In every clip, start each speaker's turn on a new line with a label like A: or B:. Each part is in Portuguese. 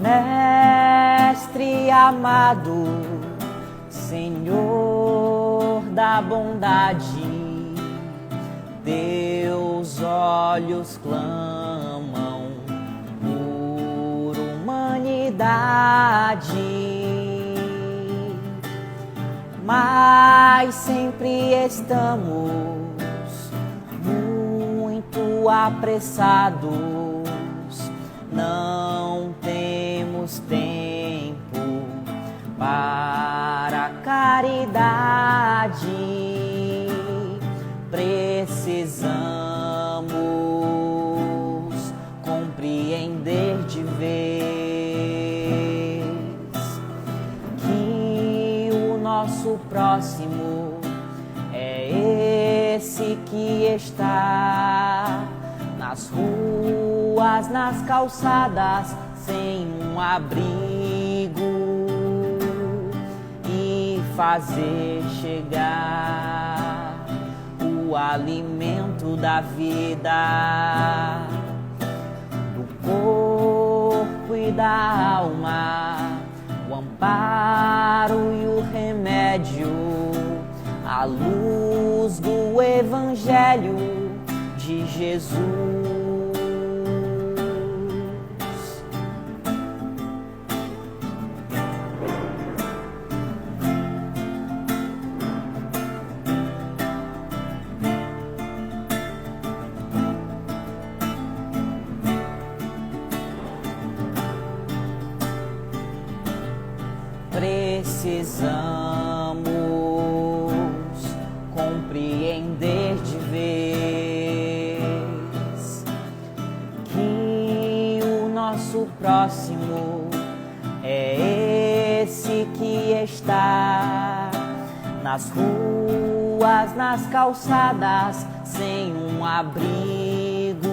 A: Mestre amado, Senhor da bondade, teus olhos clamam por humanidade, mas sempre estamos muito apressados, não temos tempo para caridade. Precisamos compreender de vez que o nosso próximo é esse que está nas ruas, nas calçadas, sem um abrigo, e fazer chegar o alimento da vida, do corpo e da alma, o amparo e o remédio, a luz do Evangelho de Jesus. Precisamos compreender de vez que o nosso próximo é esse que está nas ruas, nas calçadas, sem um abrigo,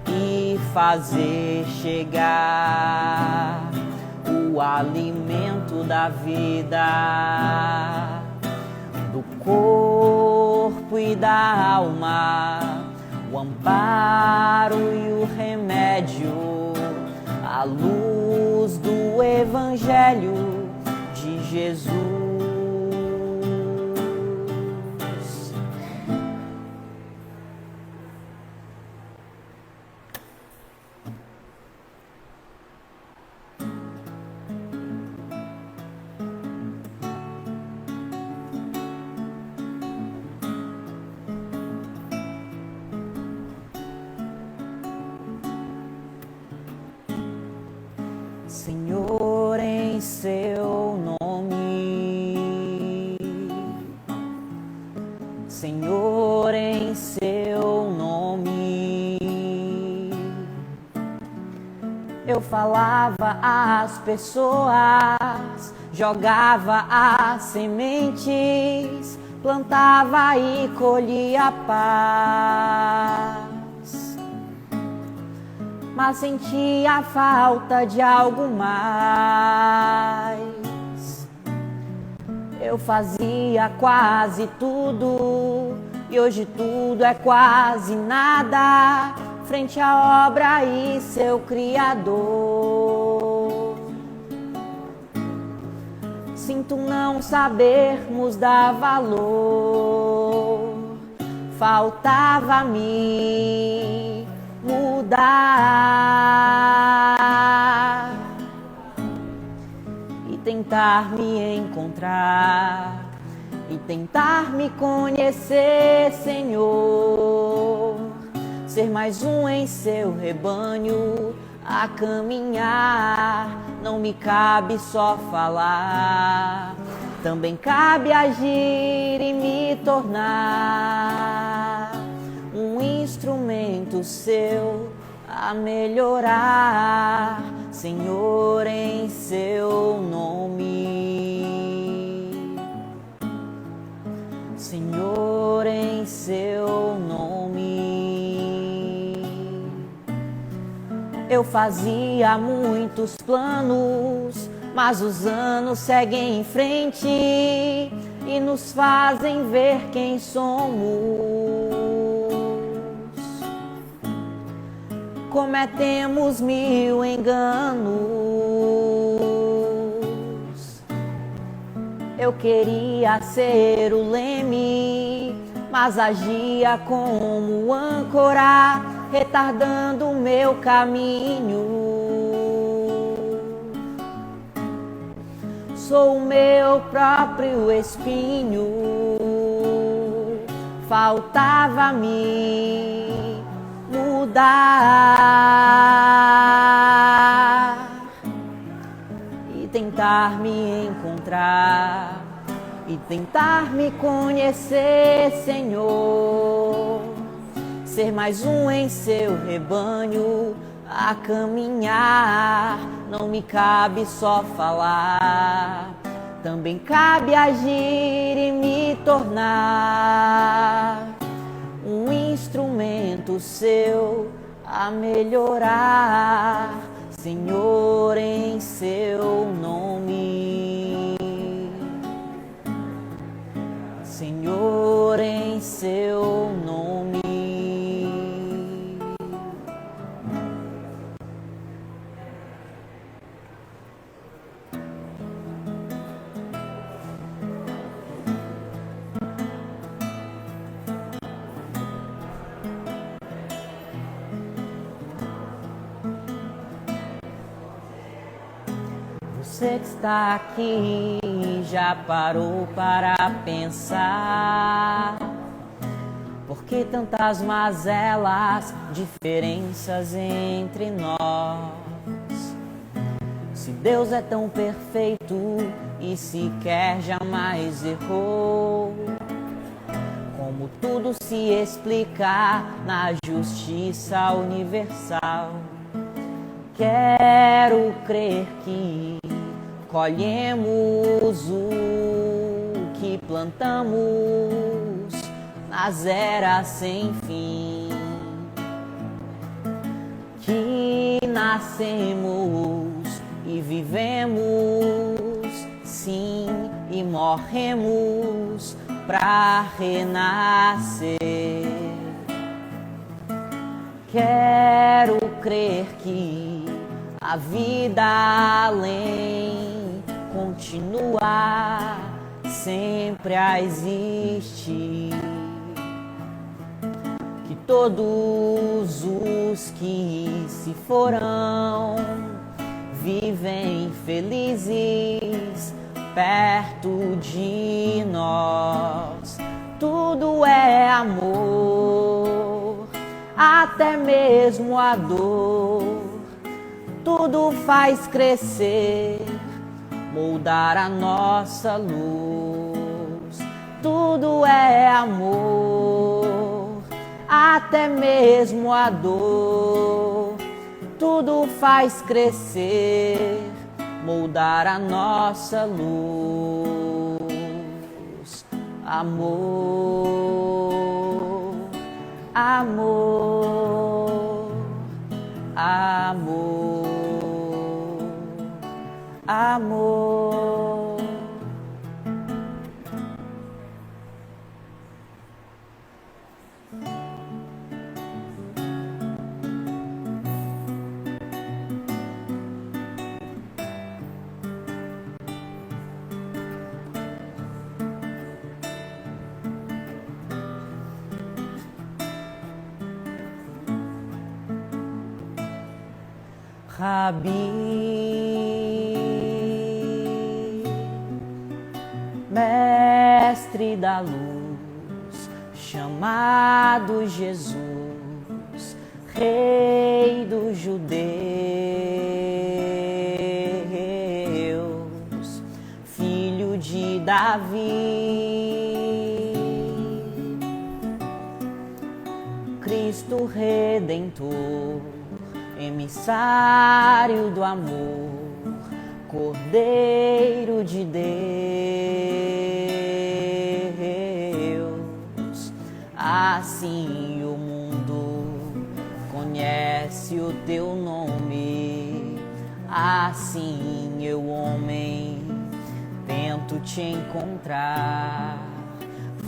A: e fazer chegar o alimento da vida, do corpo e da alma, o amparo e o remédio, a luz do Evangelho de Jesus. Senhor, em seu nome, Senhor, em seu nome, eu falava às pessoas, jogava as sementes, plantava e colhia paz, mas sentia falta de algo mais. Eu fazia quase tudo e hoje tudo é quase nada frente à obra e seu Criador. Sinto não sabermos dar valor, faltava-me mudar e tentar me encontrar e tentar me conhecer, Senhor, ser mais um em seu rebanho a caminhar. Não me cabe só falar, também cabe agir e me tornar um instrumento seu a melhorar, Senhor, em seu nome, Senhor, em seu nome. Eu fazia muitos planos, mas os anos seguem em frente e nos fazem ver quem somos. cometemos mil enganos. Eu queria ser o leme, mas agia como âncora, retardando o meu caminho. Sou o meu próprio espinho, faltava-me mudar e tentar me encontrar e tentar me conhecer, Senhor. Ser mais um em seu rebanho a caminhar. Não me cabe só falar, também cabe agir e me tornar um instrumento seu a melhorar, Senhor, em seu nome. Senhor, em seu nome. Você que está aqui já parou para pensar? Por que tantas mazelas, diferenças entre nós? Se Deus é tão perfeito e sequer jamais errou, como tudo se explica na justiça universal? Quero crer que colhemos o que plantamos nas eras sem fim, que nascemos e vivemos, sim, e morremos para renascer. Quero crer que a vida além continua sempre a existir, que todos os que se foram vivem felizes perto de nós. Tudo é amor, até mesmo a dor. Tudo faz crescer, moldar a nossa luz. Tudo é amor, até mesmo a dor. Tudo faz crescer, moldar a nossa luz. Amor, amor, amor. Amor. Rabi, mestre da luz, chamado Jesus, rei dos judeus, filho de Davi, Cristo Redentor, emissário do amor, Cordeiro de Deus. Assim o mundo conhece o teu nome, assim eu, homem, tento te encontrar.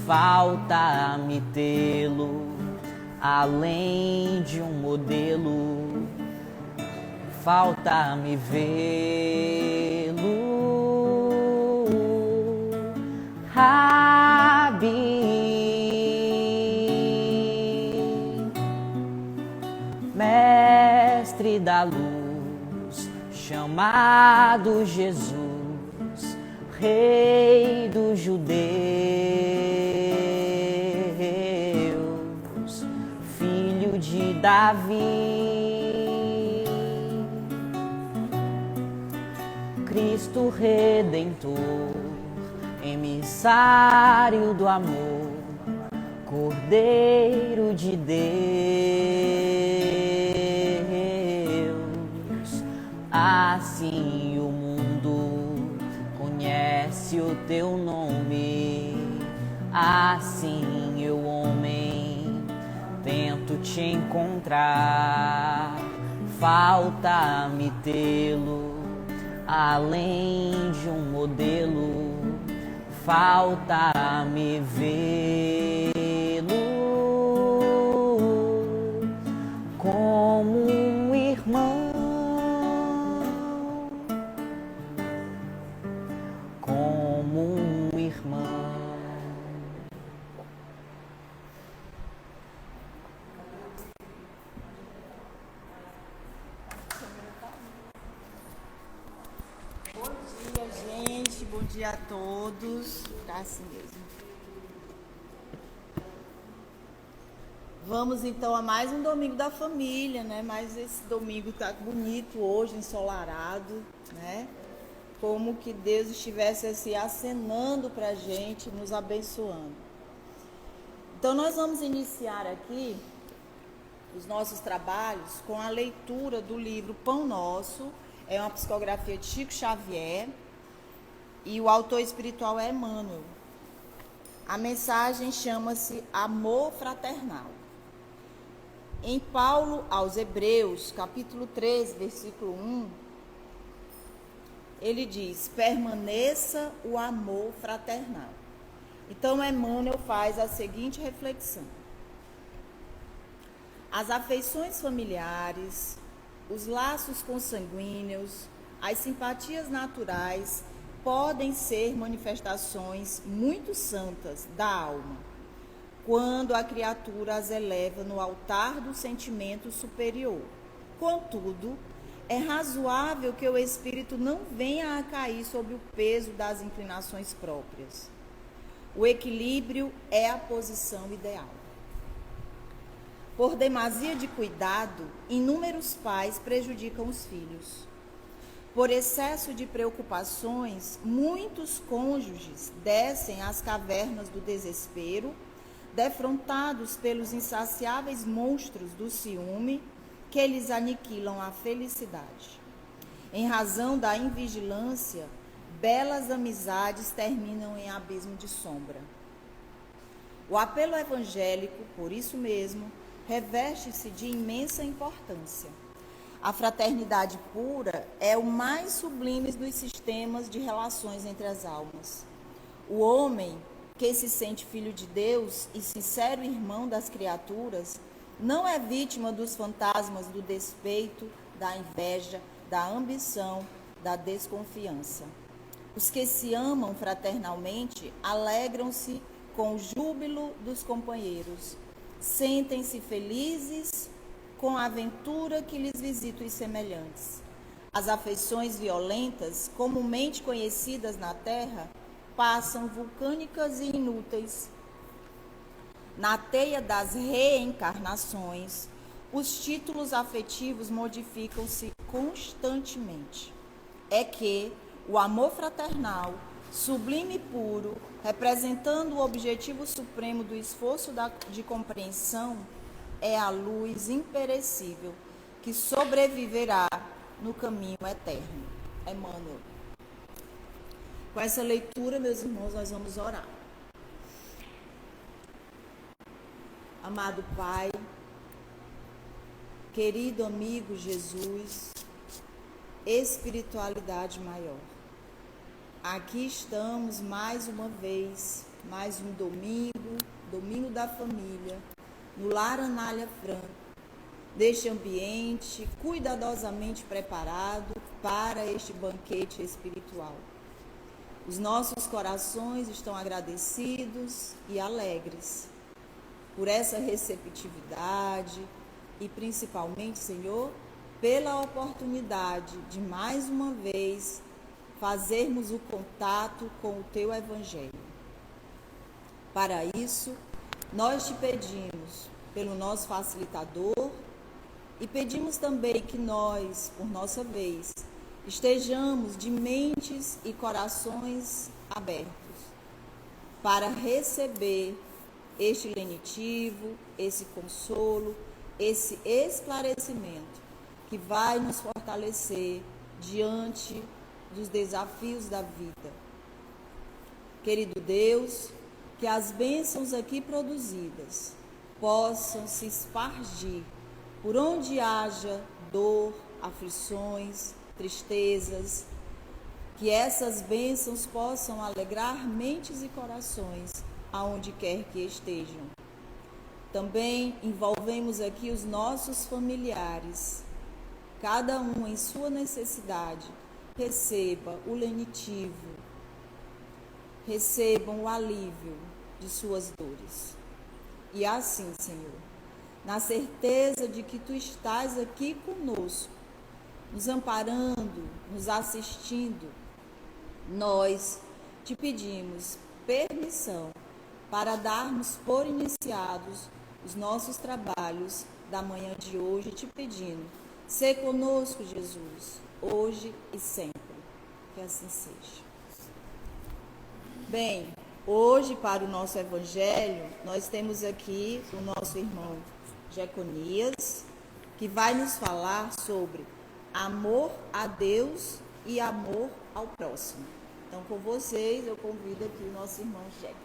A: Falta-me tê-lo, além de um modelo, falta-me vê-lo. Rabi, mestre da luz, chamado Jesus, Rei dos judeus, filho de Davi, Cristo Redentor, emissário do amor, Cordeiro de Deus. Assim o mundo conhece o teu nome, assim eu, homem, tento te encontrar. Falta-me tê-lo, além de um modelo, falta-me vê-lo como um irmão, como um irmão.
B: Bom dia a todos. Tá assim mesmo. Vamos então a mais um domingo da família, né? Mas esse domingo tá bonito hoje, ensolarado, né? Como que Deus estivesse assim acenando pra gente, nos abençoando. Então nós vamos iniciar aqui os nossos trabalhos com a leitura do livro Pão Nosso. É uma psicografia de Chico Xavier. E o autor espiritual é Emmanuel. A mensagem chama-se Amor Fraternal. Em Paulo aos Hebreus, capítulo 3, versículo 1, ele diz: permaneça o amor fraternal. Então Emmanuel faz a seguinte reflexão: as afeições familiares, os laços consanguíneos, as simpatias naturais podem ser manifestações muito santas da alma, quando a criatura as eleva no altar do sentimento superior. Contudo, é razoável que o espírito não venha a cair sob o peso das inclinações próprias. O equilíbrio é a posição ideal. Por demasia de cuidado, inúmeros pais prejudicam os filhos. Por excesso de preocupações, muitos cônjuges descem às cavernas do desespero, defrontados pelos insaciáveis monstros do ciúme que lhes aniquilam a felicidade. Em razão da invigilância, belas amizades terminam em abismo de sombra. O apelo evangélico, por isso mesmo, reveste-se de imensa importância. A fraternidade pura é o mais sublime dos sistemas de relações entre as almas. O homem que se sente filho de Deus e sincero irmão das criaturas não é vítima dos fantasmas do despeito, da inveja, da ambição, da desconfiança. Os que se amam fraternalmente alegram-se com o júbilo dos companheiros, sentem-se felizes com a aventura que lhes visita os semelhantes. As afeições violentas, comumente conhecidas na terra, passam vulcânicas e inúteis. Na teia das reencarnações, os títulos afetivos modificam-se constantemente. É que o amor fraternal, sublime e puro, representando o objetivo supremo do esforço de compreensão, é a luz imperecível que sobreviverá no caminho eterno. Emmanuel. Com essa leitura, meus irmãos, nós vamos orar. Amado Pai, querido amigo Jesus, espiritualidade maior, aqui estamos mais uma vez, mais um domingo da família, no Lar Anália Franco, deste ambiente cuidadosamente preparado para este banquete espiritual. Os nossos corações estão agradecidos e alegres por essa receptividade e principalmente, Senhor, pela oportunidade de mais uma vez fazermos o contato com o Teu Evangelho. Para isso, nós te pedimos pelo nosso facilitador e pedimos também que nós, por nossa vez, estejamos de mentes e corações abertos para receber este lenitivo, esse consolo, esse esclarecimento que vai nos fortalecer diante dos desafios da vida. Querido Deus, que as bênçãos aqui produzidas possam se espargir por onde haja dor, aflições, tristezas, que essas bênçãos possam alegrar mentes e corações aonde quer que estejam. Também envolvemos aqui os nossos familiares, cada um em sua necessidade, receba o lenitivo, recebam o alívio de suas dores. E assim, Senhor, na certeza de que Tu estás aqui conosco, nos amparando, nos assistindo, nós te pedimos permissão para darmos por iniciados os nossos trabalhos da manhã de hoje, te pedindo, sê conosco, Jesus, hoje e sempre, que assim seja. Bem, hoje para o nosso evangelho, nós temos aqui o nosso irmão Jeconias, que vai nos falar sobre amor a Deus e amor ao próximo. Então, com vocês, eu convido aqui o nosso irmão Jeco.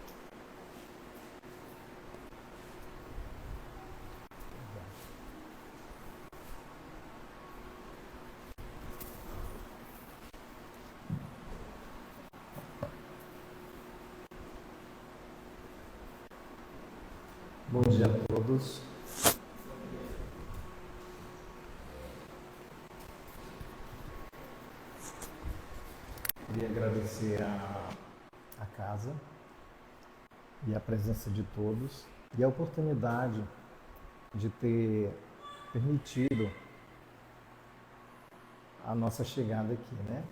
C: Bom dia a todos. Queria agradecer a casa e a presença de todos e a oportunidade de ter permitido a nossa chegada aqui, né?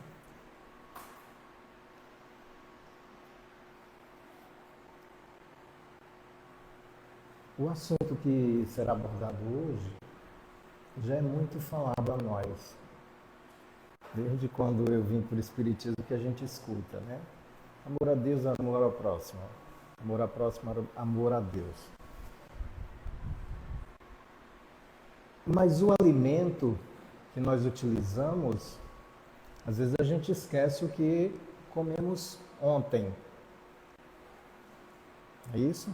C: O assunto que será abordado hoje já é muito falado a nós, desde quando eu vim para o Espiritismo que a gente escuta, né? Amor a Deus, amor ao próximo. Amor ao próximo, amor a Deus. Mas o alimento que nós utilizamos, às vezes a gente esquece o que comemos ontem. É isso?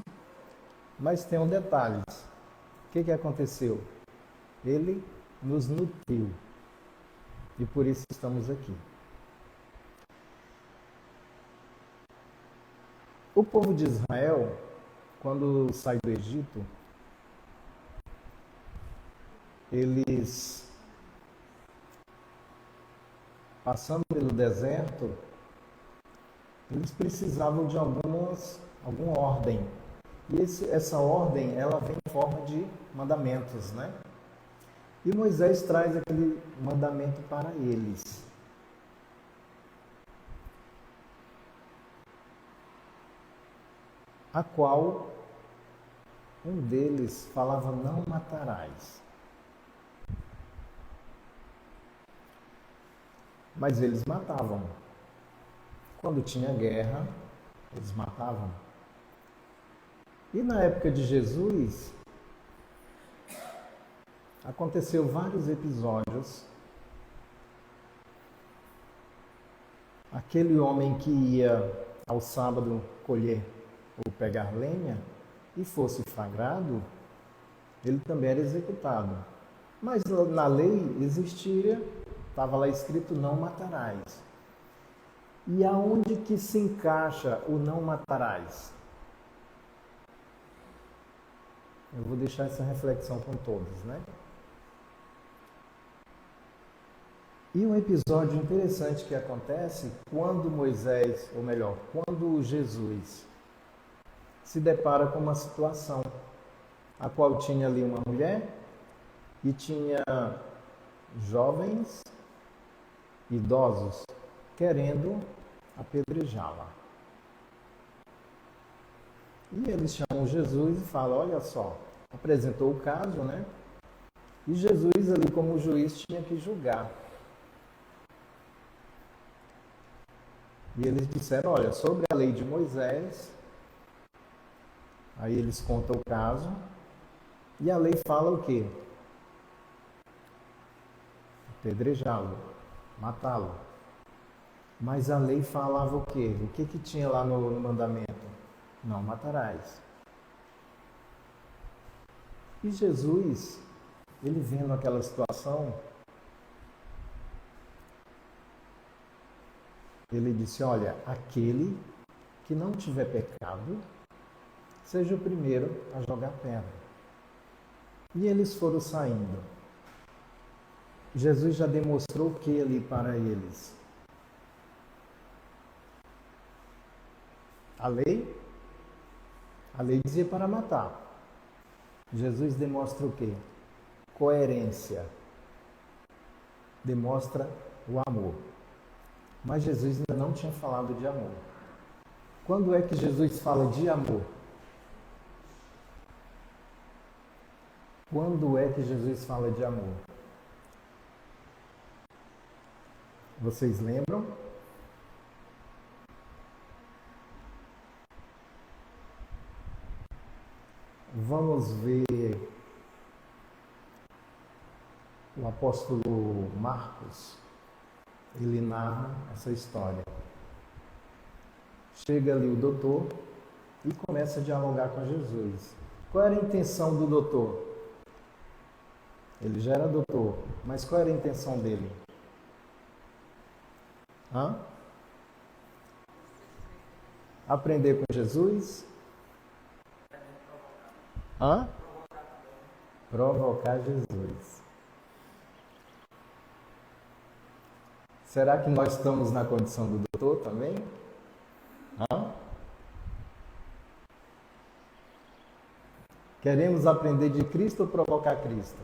C: Mas tem um detalhe. O que aconteceu? Ele nos nutriu. E por isso estamos aqui. O povo de Israel, quando sai do Egito, eles, passando pelo deserto, eles precisavam de alguma ordem. E essa ordem, ela vem em forma de mandamentos, né? E Moisés traz aquele mandamento para eles. A qual um deles falava, não matarás. Mas eles matavam. Quando tinha guerra, eles matavam. E na época de Jesus, aconteceu vários episódios. Aquele homem que ia ao sábado colher ou pegar lenha e fosse flagrado, ele também era executado. Mas na lei existia, estava lá escrito, não matarás. E aonde que se encaixa o não matarás? Eu vou deixar essa reflexão com todos, né? E um episódio interessante que acontece quando Moisés, ou melhor, quando Jesus se depara com uma situação a qual tinha ali uma mulher e tinha jovens, idosos, querendo apedrejá-la. E eles chamam Jesus e falam, olha só, apresentou o caso, né? E Jesus ali como juiz tinha que julgar. E eles disseram, olha, sobre a lei de Moisés, aí eles contam o caso, e a lei fala o quê? Apedrejá-lo, matá-lo. Mas a lei falava o quê? O que tinha lá no mandamento? Não matarás. E Jesus, ele vendo aquela situação, ele disse, olha, aquele que não tiver pecado, seja o primeiro a jogar pedra. E eles foram saindo. Jesus já demonstrou o que ali para eles? A lei dizia para matar. Jesus demonstra o quê? Coerência. Demonstra o amor. Mas Jesus ainda não tinha falado de amor. Quando é que Jesus fala de amor? Quando é que Jesus fala de amor? Vocês lembram? Vamos ver o apóstolo Marcos. Ele narra essa história. Chega ali o doutor e começa a dialogar com Jesus. Qual era a intenção do doutor? Ele já era doutor, mas qual era a intenção dele? Aprender com Jesus? Provocar Jesus. Será que nós estamos na condição do doutor também? Queremos aprender de Cristo ou provocar Cristo?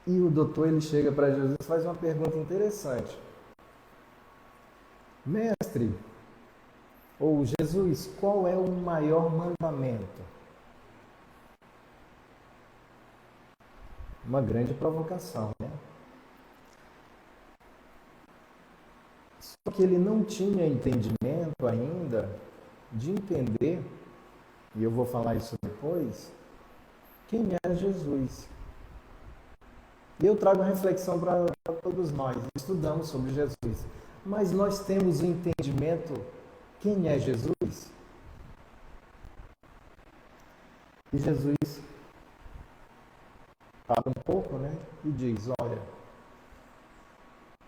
C: E o doutor, ele chega para Jesus e faz uma pergunta interessante. Mestre, ou Jesus, qual é o maior mandamento? Uma grande provocação, né? Só que ele não tinha entendimento ainda de entender, e eu vou falar isso depois, quem era Jesus. E eu trago uma reflexão para todos nós. Estudamos sobre Jesus. Mas nós temos o entendimento quem é Jesus? E Jesus fala um pouco, né? E diz, olha,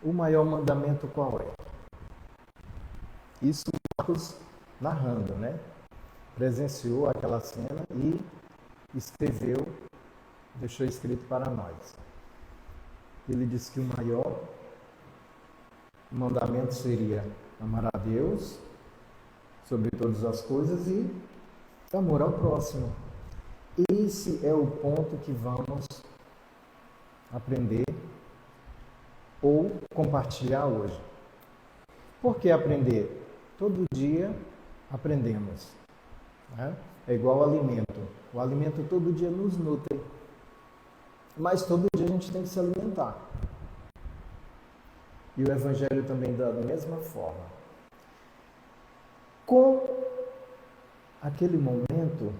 C: o maior mandamento qual é? Isso Marcos narrando, né? Presenciou aquela cena e escreveu, deixou escrito para nós. Ele disse que o maior mandamento seria amar a Deus sobre todas as coisas e amor ao próximo. Esse é o ponto que vamos aprender ou compartilhar hoje. Por que aprender? Todo dia aprendemos. Né? É igual ao alimento. O alimento todo dia nos nutre. Mas todo dia a gente tem que se alimentar. E o Evangelho também da mesma forma. Com aquele momento,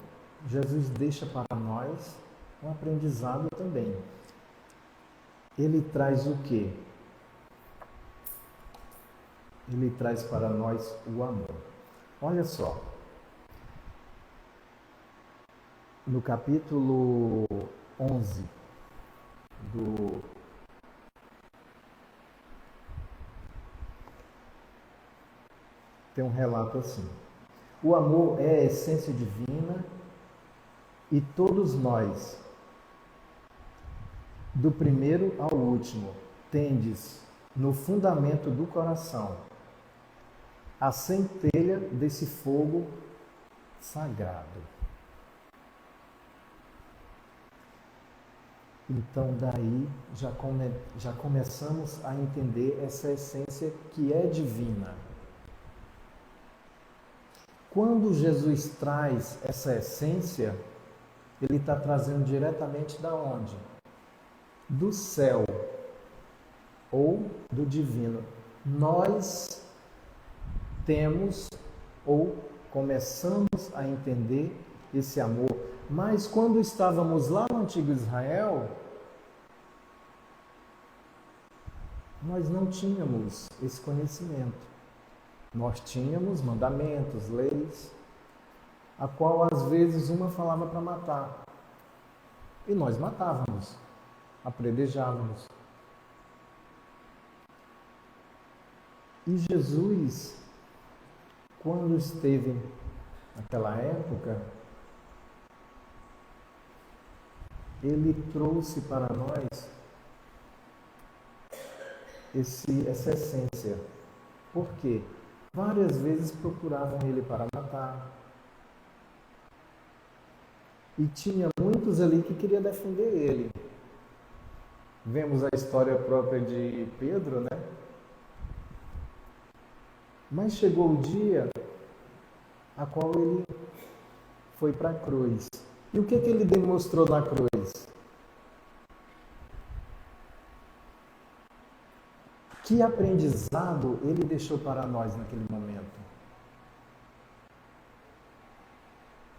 C: Jesus deixa para nós um aprendizado também. Ele traz o quê? Ele traz para nós o amor. Olha só. No capítulo 11 tem um relato assim. O amor é a essência divina E todos nós, do primeiro ao último, tendes no fundamento do coração a centelha desse fogo sagrado. Então daí já começamos a entender essa essência que é divina. Quando Jesus traz essa essência, ele está trazendo diretamente da onde? Do céu ou do divino. Nós temos ou começamos a entender esse amor, mas quando estávamos lá no antigo Israel, nós não tínhamos esse conhecimento. Nós tínhamos mandamentos, leis, a qual às vezes uma falava para matar. E nós matávamos, apredejávamos. E Jesus, quando esteve naquela época, ele trouxe para nós essa essência. Por quê? Várias vezes procuravam ele para matar. E tinha muitos ali que queriam defender ele. Vemos a história própria de Pedro, né? Mas chegou o dia a qual ele foi para a cruz. E o que ele demonstrou na cruz? Que aprendizado ele deixou para nós naquele momento?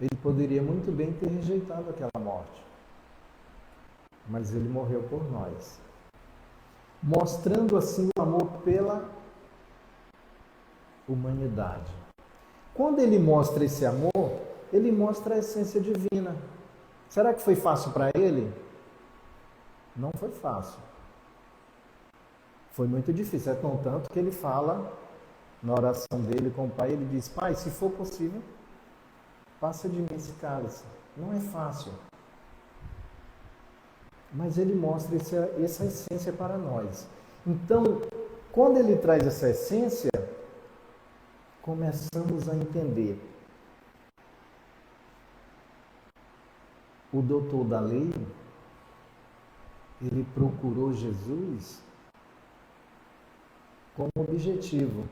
C: Ele poderia muito bem ter rejeitado aquela morte, mas ele morreu por nós, mostrando assim o amor pela humanidade. Quando ele mostra esse amor, ele mostra a essência divina. Será que foi fácil para ele? Não foi fácil. Foi muito difícil, é tanto que ele fala na oração dele com o Pai, ele diz: Pai, se for possível, passa de mim esse cálice. Não é fácil. Mas ele mostra essa essência para nós. Então, quando ele traz essa essência, começamos a entender. O doutor da lei, ele procurou Jesus com o objetivo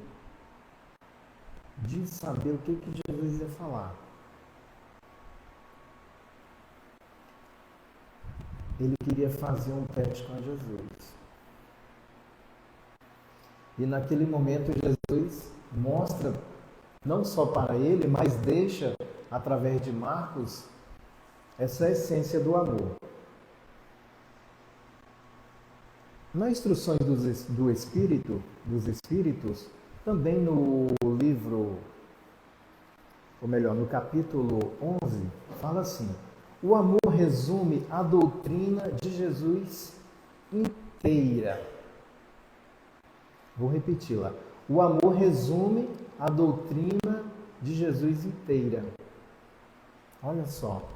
C: de saber o que Jesus ia falar. Ele queria fazer um teste com Jesus. E naquele momento Jesus mostra, não só para ele, mas deixa, através de Marcos, essa essência do amor. Nas instruções dos Espíritos, também no livro, ou melhor, no capítulo 11, fala assim: o amor resume a doutrina de Jesus inteira. Vou repeti-la. O amor resume a doutrina de Jesus inteira. Olha só.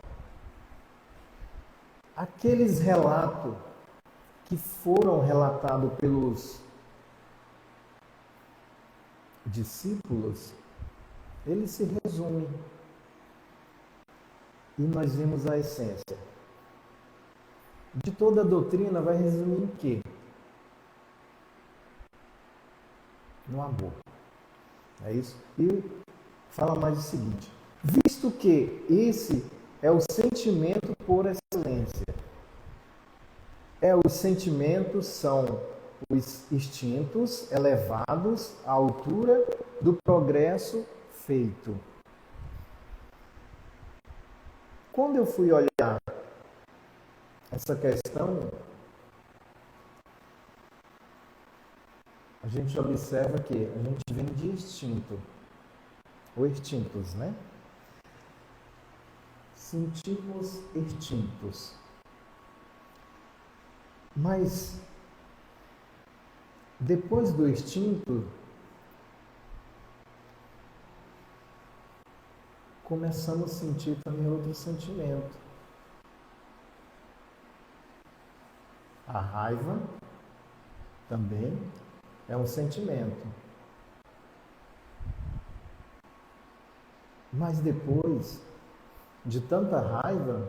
C: Aqueles relatos que foram relatados pelos discípulos, eles se resumem. E nós vimos a essência. De toda a doutrina vai resumir em quê? No amor. É isso? E fala mais o seguinte: visto que esse é o sentimento por excelência. Os sentimentos são os instintos elevados à altura do progresso feito. Quando eu fui olhar essa questão, a gente observa que a gente vem de instinto, ou instintos, né? Sentimos instintos. Mas, depois do instinto, começamos a sentir também outro sentimento. A raiva também é um sentimento. Mas depois de tanta raiva,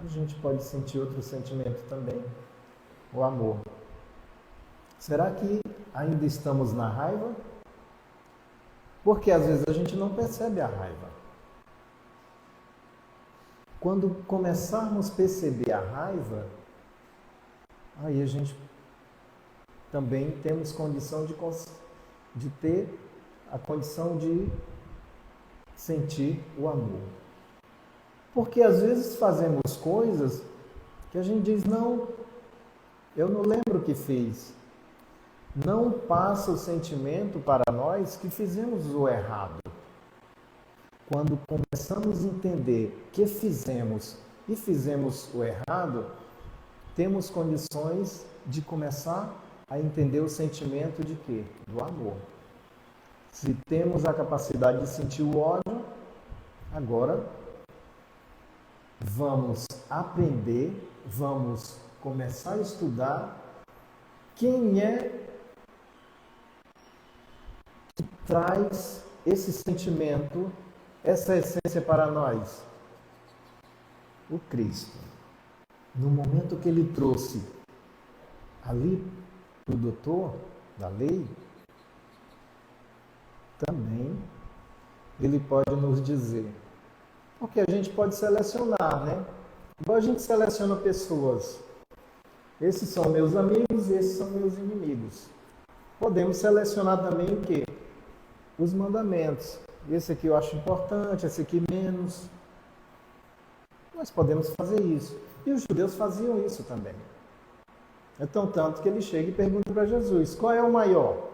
C: a gente pode sentir outro sentimento também, o amor. Será que ainda estamos na raiva? Porque às vezes a gente não percebe a raiva. Quando começarmos a perceber a raiva, aí a gente também temos condição de ter a condição de sentir o amor. Porque às vezes fazemos coisas que a gente diz, não, eu não lembro o que fiz. Não passa o sentimento para nós que fizemos o errado. Quando começamos a entender que fizemos e fizemos o errado, temos condições de começar a entender o sentimento de quê? Do amor. Se temos a capacidade de sentir o ódio, agora vamos aprender, vamos começar a estudar quem é que traz esse sentimento, essa essência para nós. O Cristo. No momento que ele trouxe ali para o doutor da lei, também ele pode nos dizer. Porque a gente pode selecionar, né? Igual a gente seleciona pessoas. Esses são meus amigos e esses são meus inimigos. Podemos selecionar também o quê? Os mandamentos. Esse aqui eu acho importante, esse aqui menos. Nós podemos fazer isso. E os judeus faziam isso também. Então, tanto que ele chega e pergunta para Jesus, qual é o maior?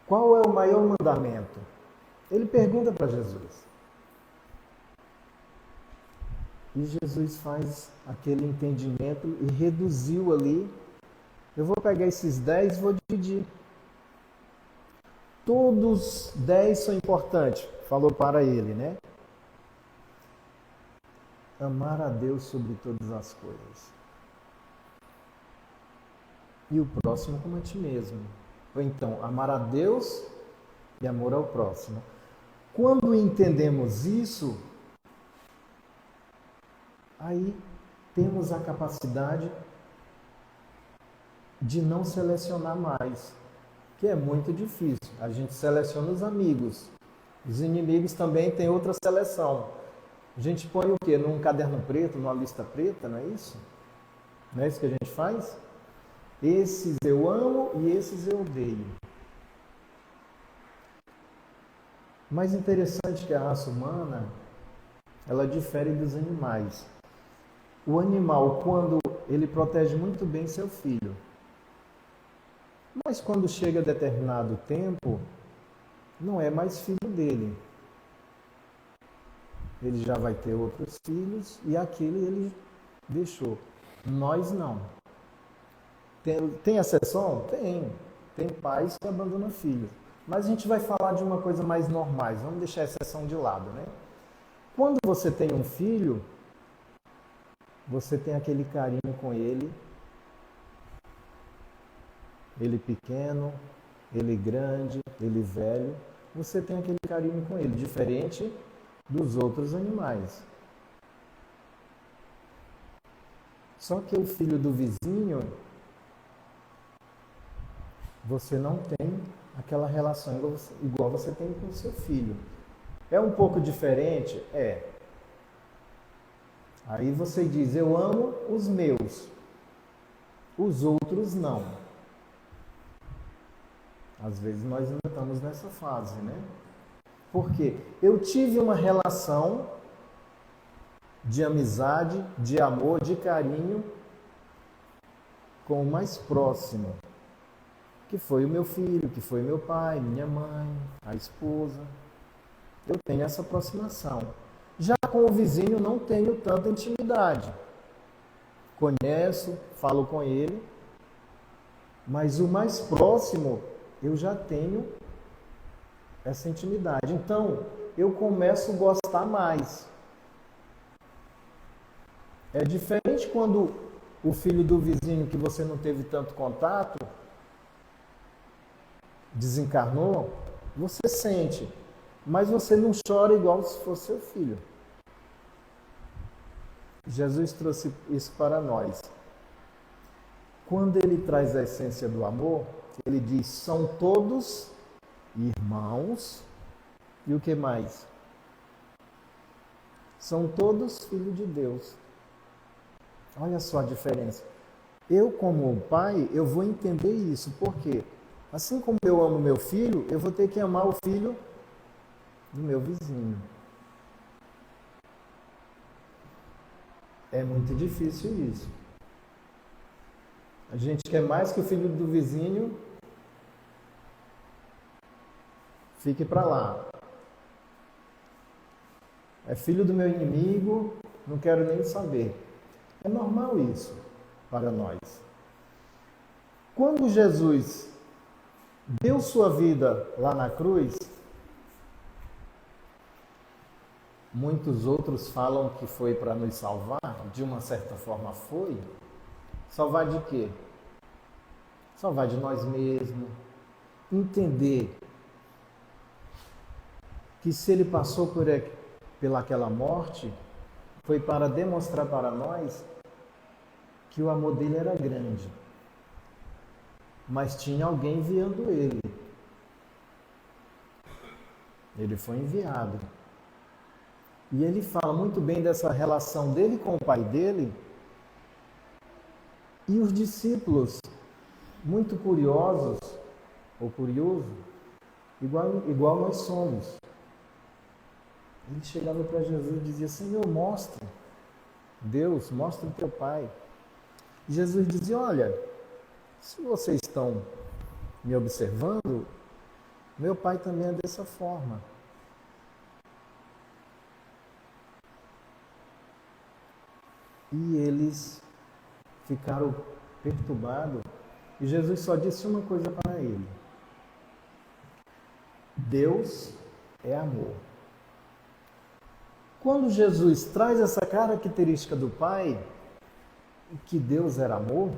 C: Qual é o maior mandamento? Ele pergunta para Jesus. E Jesus faz aquele entendimento e reduziu ali. Eu vou pegar esses 10 e vou dividir. Todos 10 são importantes, falou para ele, né? Amar a Deus sobre todas as coisas. E o próximo como a ti mesmo. Ou então, amar a Deus e amor ao próximo. Quando entendemos isso, aí temos a capacidade de não selecionar mais, que é muito difícil. A gente seleciona os amigos. Os inimigos também têm outra seleção. A gente põe o quê? Num caderno preto, numa lista preta, não é isso? Não é isso que a gente faz? Esses eu amo e esses eu odeio. Mais interessante que a raça humana, ela difere dos animais. O animal, quando ele protege muito bem seu filho, mas quando chega a determinado tempo, não é mais filho dele. Ele já vai ter outros filhos e aquele ele deixou. Nós não. Tem exceção? Tem. Tem pais que abandonam filhos. Mas a gente vai falar de uma coisa mais normal. Vamos deixar a exceção de lado, né? Quando você tem um filho, você tem aquele carinho com ele. Ele pequeno, ele grande, ele velho. Você tem aquele carinho com ele, diferente dos outros animais. Só que o filho do vizinho, você não tem aquela relação igual você tem com o seu filho. É um pouco diferente? É. Aí você diz, eu amo os meus, os outros não. Às vezes nós ainda estamos nessa fase, né? Porque eu tive uma relação de amizade, de amor, de carinho com o mais próximo, que foi o meu filho, que foi meu pai, minha mãe, a esposa. Eu tenho essa aproximação. Já com o vizinho não tenho tanta intimidade. Conheço, falo com ele, mas o mais próximo eu já tenho essa intimidade. Então, eu começo a gostar mais. É diferente quando o filho do vizinho que você não teve tanto contato desencarnou, você sente, mas você não chora igual se fosse seu filho. Jesus trouxe isso para nós. Quando ele traz a essência do amor, ele diz, são todos irmãos, e o que mais? São todos filhos de Deus. Olha só a diferença. Eu, como pai, eu vou entender isso. Por quê? Assim como eu amo meu filho, eu vou ter que amar o filho do meu vizinho. É muito difícil isso. A gente quer mais que o filho do vizinho fique para lá. É filho do meu inimigo, não quero nem saber. É normal isso para nós. Quando Jesus deu sua vida lá na cruz, muitos outros falam que foi para nos salvar, de uma certa forma foi. Salvar de quê? Salvar de nós mesmos. Entender que se ele passou pelaquela morte, foi para demonstrar para nós que o amor dele era grande. Mas tinha alguém enviando ele. Ele foi enviado. E ele fala muito bem dessa relação dele com o pai dele. E os discípulos, muito curiosos, ou curiosos, igual nós somos. Ele chegava para Jesus e dizia, Senhor, mostra. Deus, mostra o teu pai. E Jesus dizia, olha, se vocês estão me observando, meu pai também é dessa forma. E eles ficaram perturbados. E Jesus só disse uma coisa para ele. Deus é amor. Quando Jesus traz essa característica do Pai, que Deus era amor,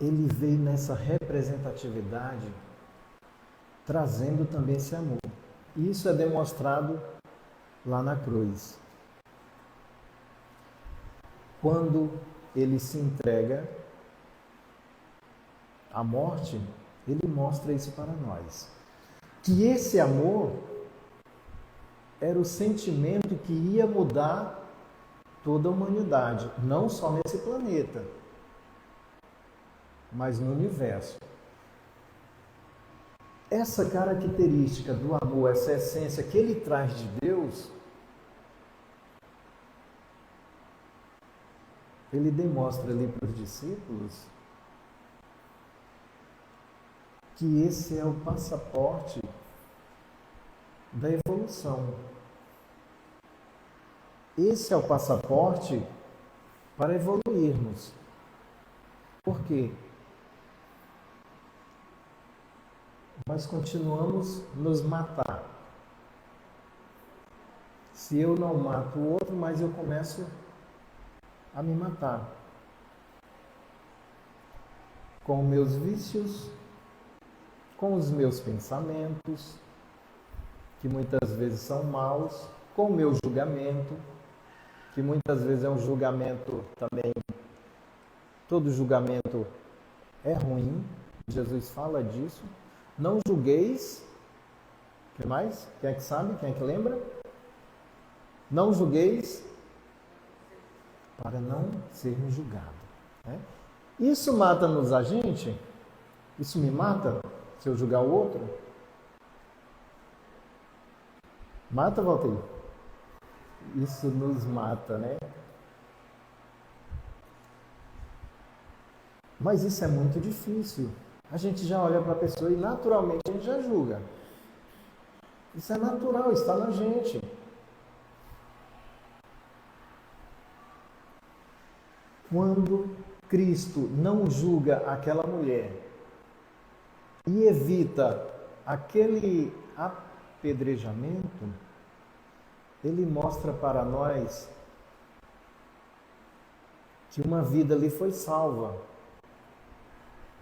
C: ele veio nessa representatividade, trazendo também esse amor. E isso é demonstrado lá na cruz. Quando ele se entrega à morte, ele mostra isso para nós. Que esse amor era o sentimento que ia mudar toda a humanidade, não só nesse planeta, mas no universo. Essa característica do amor, essa essência que ele traz de Deus, ele demonstra ali para os discípulos que esse é o passaporte da evolução. Esse é o passaporte para evoluirmos. Por quê? Nós continuamos nos matar. Se eu não mato o outro, mas eu começo a me matar. Com meus vícios, com os meus pensamentos, que muitas vezes são maus, com o meu julgamento, que muitas vezes é um julgamento também, todo julgamento é ruim, Jesus fala disso. Não julgueis, o que mais? Quem é que sabe? Quem é que lembra? Não julgueis para não sermos julgados. Né? Isso mata-nos a gente? Isso me mata se eu julgar o outro? Mata, Valteir? Isso nos mata, né? Mas isso é muito difícil. A gente já olha para a pessoa e naturalmente a gente já julga. Isso é natural, está na gente. Quando Cristo não julga aquela mulher e evita aquele apedrejamento, ele mostra para nós que uma vida ali foi salva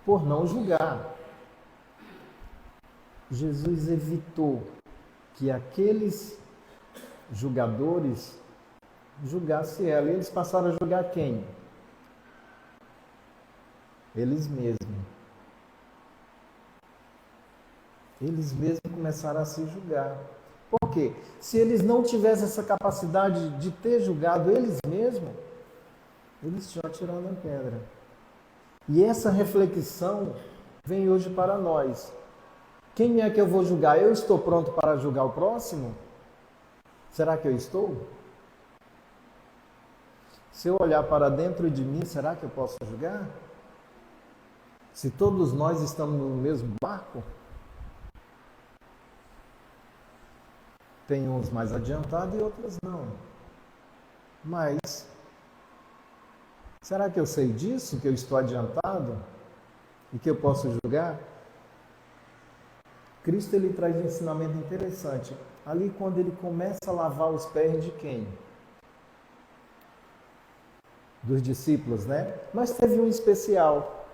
C: por não julgar. Jesus evitou que aqueles julgadores julgassem ela. E eles passaram a julgar quem? Eles mesmos. Eles mesmos começaram a se julgar. Por quê? Se eles não tivessem essa capacidade de ter julgado eles mesmos, eles tinham atirado a pedra. E essa reflexão vem hoje para nós. Quem é que eu vou julgar? Eu estou pronto para julgar o próximo? Será que eu estou? Se eu olhar para dentro de mim, será que eu posso julgar? Se todos nós estamos no mesmo barco? Tem uns mais adiantados e outros não. Mas, será que eu sei disso? Que eu estou adiantado? E que eu posso julgar? Cristo ele traz um ensinamento interessante. Ali quando ele começa a lavar os pés de quem? Dos discípulos, né? Mas teve um especial.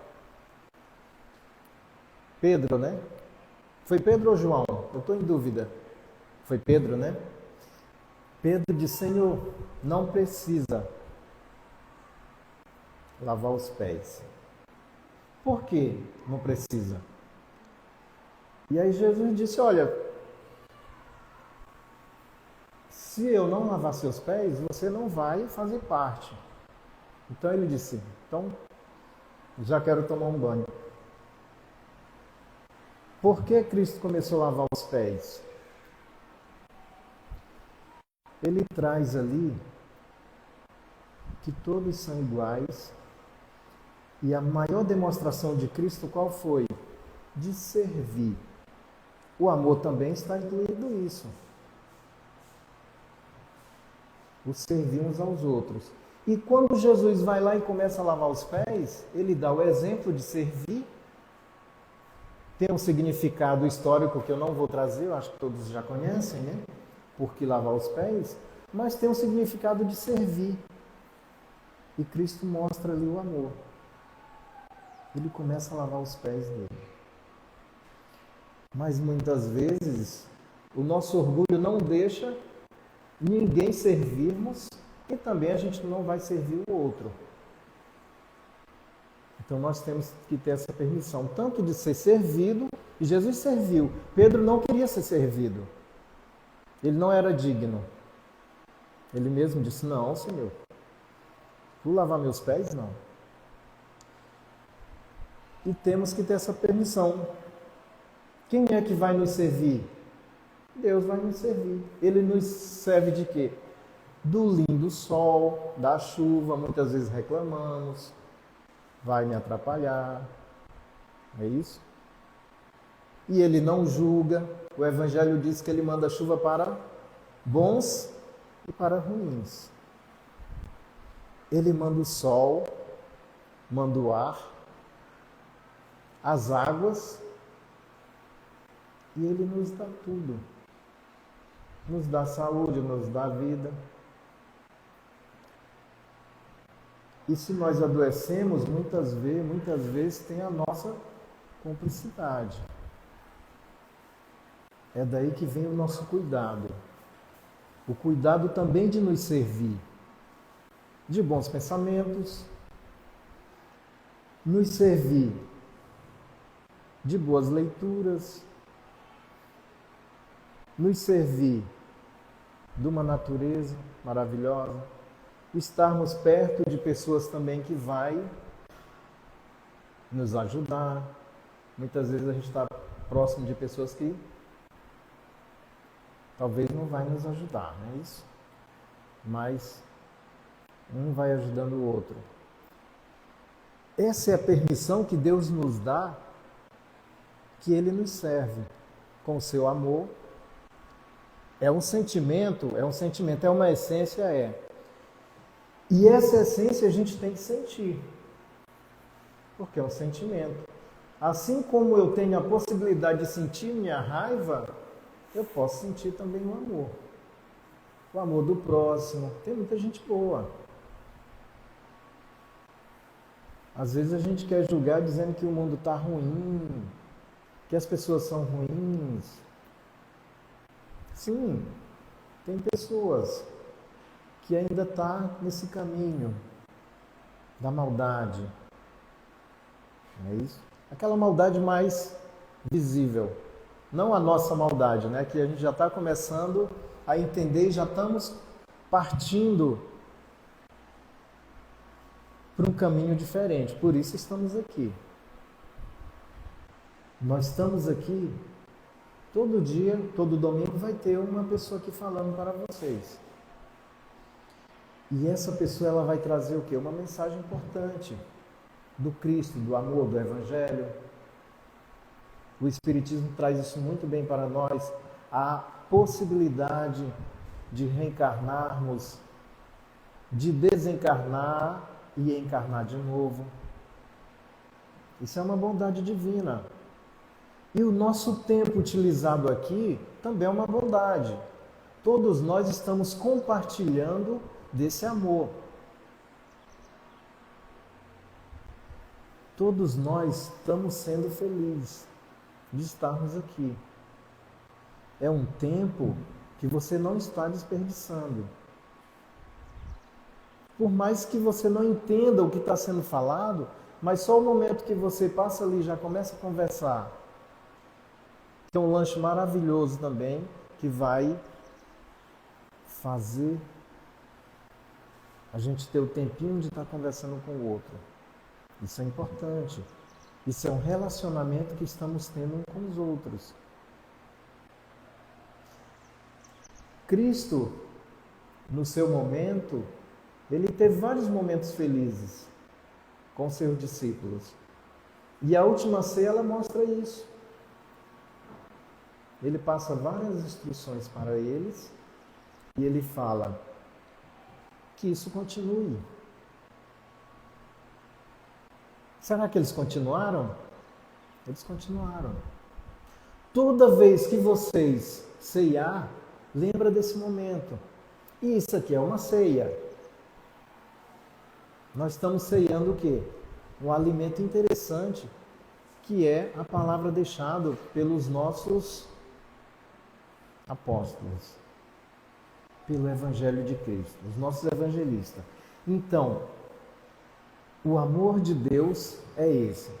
C: Pedro, né? Foi Pedro ou João? Eu estou em dúvida. Foi Pedro, né? Pedro disse: Senhor, não precisa lavar os pés. Por que não precisa? E aí Jesus disse: olha, se eu não lavar seus pés, você não vai fazer parte. Então ele disse: então, já quero tomar um banho. Por que Cristo começou a lavar os pés? Ele traz ali que todos são iguais. E a maior demonstração de Cristo qual foi? De servir. O amor também está incluído nisso. O servir uns aos outros. E quando Jesus vai lá e começa a lavar os pés, ele dá o exemplo de servir. Tem um significado histórico que eu não vou trazer, eu acho que todos já conhecem, né? Por que lavar os pés? Mas tem um significado de servir. E Cristo mostra ali o amor. Ele começa a lavar os pés dele. Mas muitas vezes o nosso orgulho não deixa ninguém servirmos e também a gente não vai servir o outro. Então nós temos que ter essa permissão, tanto de ser servido, e Jesus serviu. Pedro não queria ser servido. Ele não era digno. Ele mesmo disse: não, Senhor, tu lavar meus pés? Não. E temos que ter essa permissão. Quem é que vai nos servir? Deus vai nos servir. Ele nos serve de quê? Do lindo sol, da chuva, muitas vezes reclamamos, vai me atrapalhar, é isso? E ele não julga. O Evangelho diz que ele manda chuva para bons e para ruins. Ele manda o sol, manda o ar, as águas, e ele nos dá tudo. Nos dá saúde, nos dá vida. E se nós adoecemos, muitas vezes tem a nossa cumplicidade. É daí que vem o nosso cuidado. O cuidado também de nos servir de bons pensamentos, nos servir de boas leituras, nos servir de uma natureza maravilhosa, estarmos perto de pessoas também que vai nos ajudar. Muitas vezes a gente está próximo de pessoas que talvez não vai nos ajudar, não é isso? Mas um vai ajudando o outro. Essa é a permissão que Deus nos dá, que Ele nos serve com o seu amor. É um sentimento, é uma essência, é. E essa essência a gente tem que sentir, porque é um sentimento. Assim como eu tenho a possibilidade de sentir minha raiva, eu posso sentir também o amor. o amor do próximo. Tem muita gente boa. Às vezes a gente quer julgar dizendo que o mundo está ruim, que as pessoas são ruins. Sim, tem pessoas que ainda estão nesse caminho da maldade. Não é isso? Aquela maldade mais visível. Não a nossa maldade, né? Que a gente já está começando a entender e já estamos partindo para um caminho diferente. Por isso estamos aqui. Nós estamos aqui todo dia, todo domingo vai ter uma pessoa aqui falando para vocês. E essa pessoa ela vai trazer o quê? Uma mensagem importante do Cristo, do amor, do Evangelho. O Espiritismo traz isso muito bem para nós, a possibilidade de reencarnarmos, de desencarnar e encarnar de novo. Isso é uma bondade divina. E o nosso tempo utilizado aqui também é uma bondade. Todos nós estamos compartilhando desse amor. Todos nós estamos sendo felizes de estarmos aqui. É um tempo que você não está desperdiçando. Por mais que você não entenda o que está sendo falado, mas só o momento que você passa ali, já começa a conversar. Tem um lanche maravilhoso também, que vai fazer a gente ter o tempinho de estar conversando com o outro. Isso é importante. Isso é um relacionamento que estamos tendo uns com os outros. Cristo, no seu momento, ele teve vários momentos felizes com seus discípulos. E a última ceia, ela mostra isso. Ele passa várias instruções para eles e ele fala que isso continue. Será que eles continuaram? Eles continuaram. Toda vez que vocês ceiar, lembra desse momento. E isso aqui é uma ceia. Nós estamos ceiando o quê? Um alimento interessante, que é a palavra deixada pelos nossos apóstolos, pelo Evangelho de Cristo, os nossos evangelistas. Então, o amor de Deus é esse.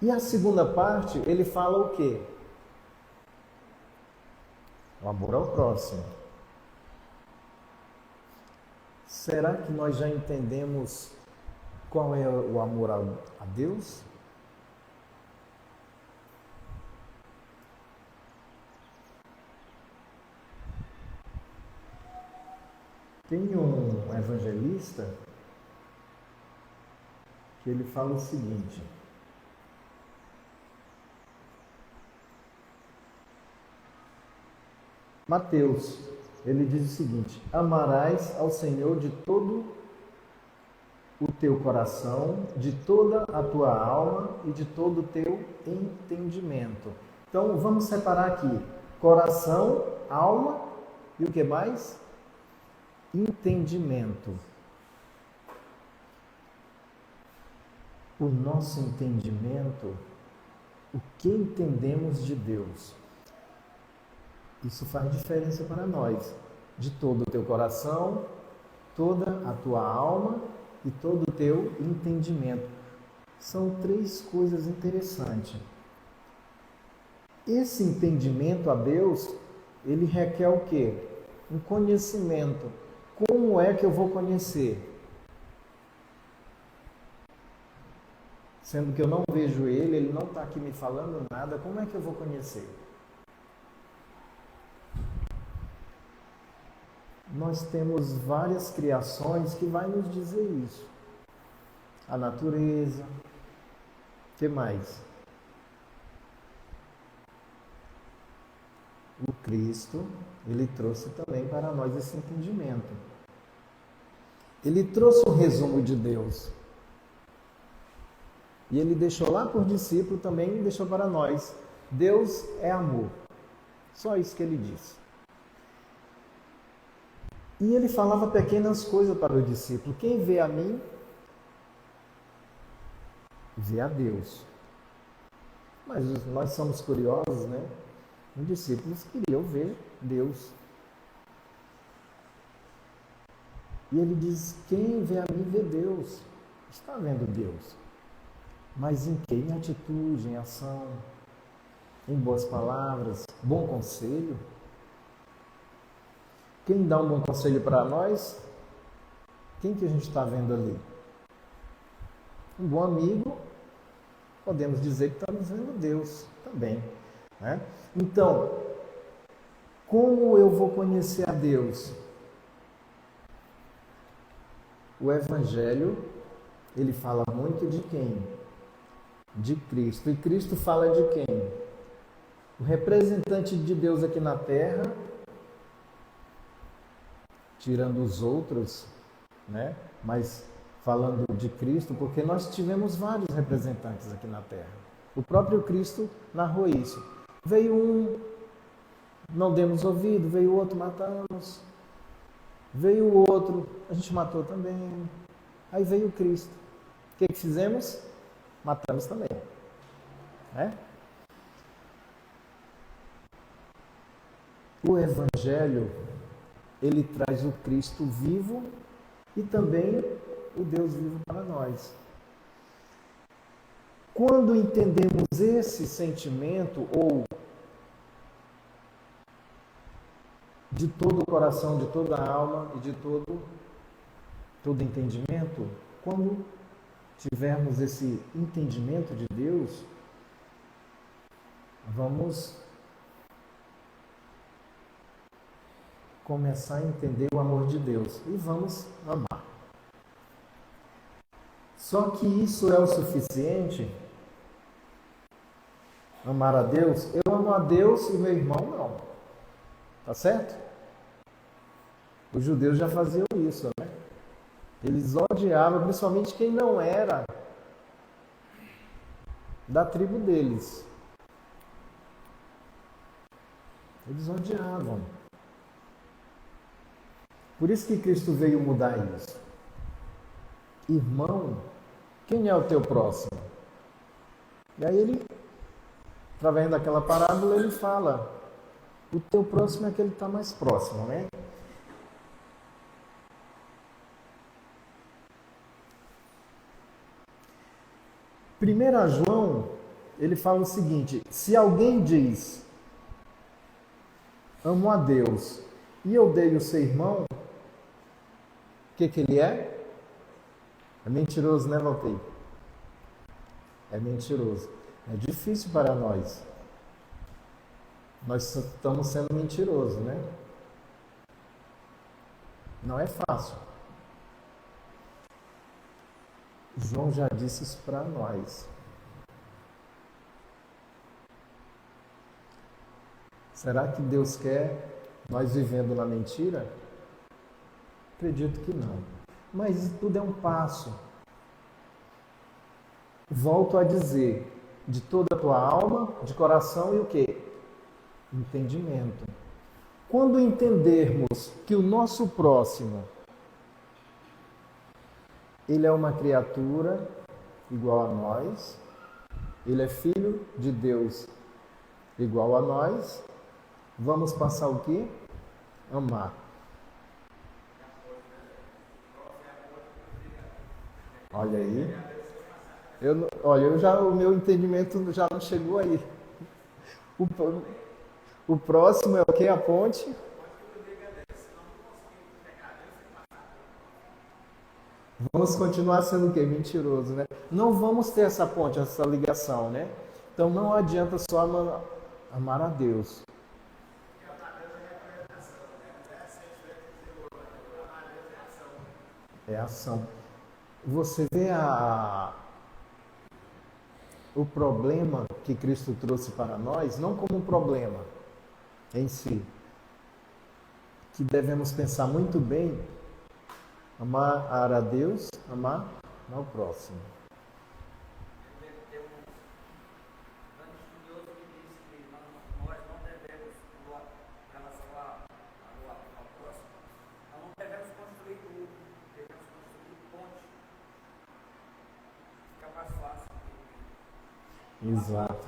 C: E a segunda parte, ele fala o quê? O amor ao próximo. Será que nós já entendemos qual é o amor a Deus? Tem um evangelista que ele fala o seguinte: Mateus, ele diz o seguinte: amarás ao Senhor de todo o teu coração, de toda a tua alma e de todo o teu entendimento. Então vamos separar aqui: coração, alma e o que mais? Entendimento. O nosso entendimento, o que entendemos de Deus, isso faz diferença para nós. De todo o teu coração, toda a tua alma e todo o teu entendimento. São três coisas interessantes. Esse entendimento a Deus, ele requer o quê? Um conhecimento. Como é que eu vou conhecer? Sendo que eu não vejo ele não está aqui me falando nada, como é que eu vou conhecer? Nós temos várias criações que vai nos dizer isso. A natureza. O que mais? O Cristo, ele trouxe também para nós esse entendimento. Ele trouxe um resumo de Deus. E ele deixou lá por discípulo também, deixou para nós. Deus é amor. Só isso que ele disse. E ele falava pequenas coisas para o discípulo. Quem vê a mim, vê a Deus. Mas nós somos curiosos, né? Os discípulos queriam ver Deus. E ele diz, quem vê a mim, vê Deus. Está vendo Deus. Mas em que? Em atitude, em ação, em boas palavras, bom conselho. Quem dá um bom conselho para nós? Quem que a gente está vendo ali? Um bom amigo, podemos dizer que estamos vendo Deus também, né? Então, como eu vou conhecer a Deus? O Evangelho, ele fala muito de quem? De Cristo. E Cristo fala de quem? O representante de Deus aqui na terra, tirando os outros, né? Mas falando de Cristo, porque nós tivemos vários representantes aqui na terra. O próprio Cristo narrou isso. Veio um, não demos ouvido, veio outro, matamos. Veio o outro, a gente matou também. Aí veio o Cristo. O que fizemos? Matamos também. Né? O Evangelho, ele traz o Cristo vivo e também o Deus vivo para nós. Quando entendemos esse sentimento, ou de todo o coração, de toda a alma e de todo entendimento, quando tivermos esse entendimento de Deus, vamos começar a entender o amor de Deus e vamos amar. Só que isso é o suficiente? Amar a Deus? Eu amo a Deus e meu irmão não. Tá certo? Os judeus já faziam isso, né? Eles odiavam, principalmente quem não era da tribo deles. Eles odiavam. Por isso que Cristo veio mudar isso. Irmão, quem é o teu próximo? E aí ele, através daquela parábola, ele fala, o teu próximo é aquele que está mais próximo, né? Primeiro a João, ele fala o seguinte, se alguém diz, amo a Deus e eu odeio o seu irmão, o que ele é? É mentiroso, né, Valteir? É mentiroso. É difícil para nós. Nós estamos sendo mentirosos, né? Não é fácil. João já disse isso para nós. Será que Deus quer nós vivendo na mentira? Acredito que não. Mas isso tudo é um passo. Volto a dizer, de toda a tua alma, de coração e o quê? Entendimento. Quando entendermos que o nosso próximo, ele é uma criatura igual a nós, ele é filho de Deus igual a nós, vamos passar o quê? Amar. Olha aí. O meu entendimento já não chegou aí. O próximo é o que? A ponte? Vamos continuar sendo o quê? Mentiroso, né? Não vamos ter essa ponte, essa ligação, né? Então não adianta só amar a Deus. É ação. Você vê o problema que Cristo trouxe para nós, não como um problema em si, que devemos pensar muito bem, amar a Deus, amar ao próximo.
D: Tem um grande estudioso que diz que nós não devemos
C: Exato.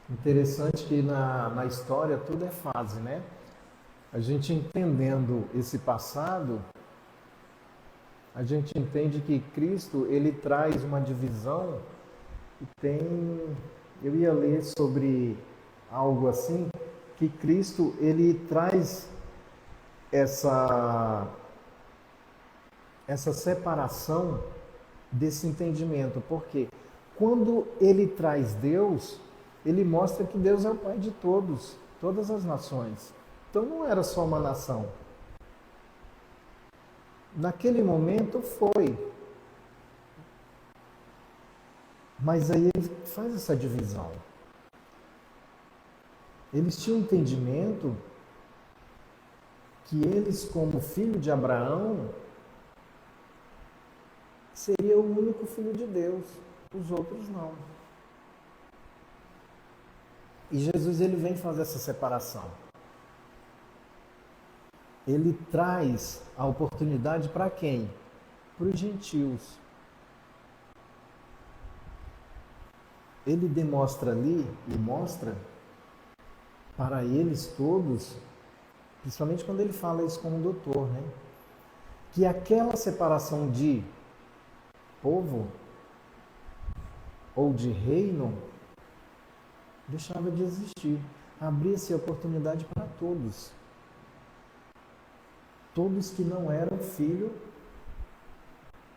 C: Interessante que na história tudo é fase, né? A gente entendendo esse passado, a gente entende que Cristo, ele traz uma divisão e tem... Eu ia ler sobre algo assim, que Cristo, ele traz essa separação desse entendimento. Porque quando ele traz Deus, ele mostra que Deus é o Pai de todos, todas as nações. Então não era só uma nação. Naquele momento foi. Mas aí ele faz essa divisão. Eles tinham um entendimento que eles, como filho de Abraão, seria o único filho de Deus, os outros não. E Jesus, ele vem fazer essa separação. Ele traz a oportunidade para quem? Para os gentios. Ele demonstra ali e mostra para eles todos, principalmente quando ele fala isso como doutor, né? Que aquela separação de povo ou de reino deixava de existir. Abria-se a oportunidade para todos. Todos que não eram filho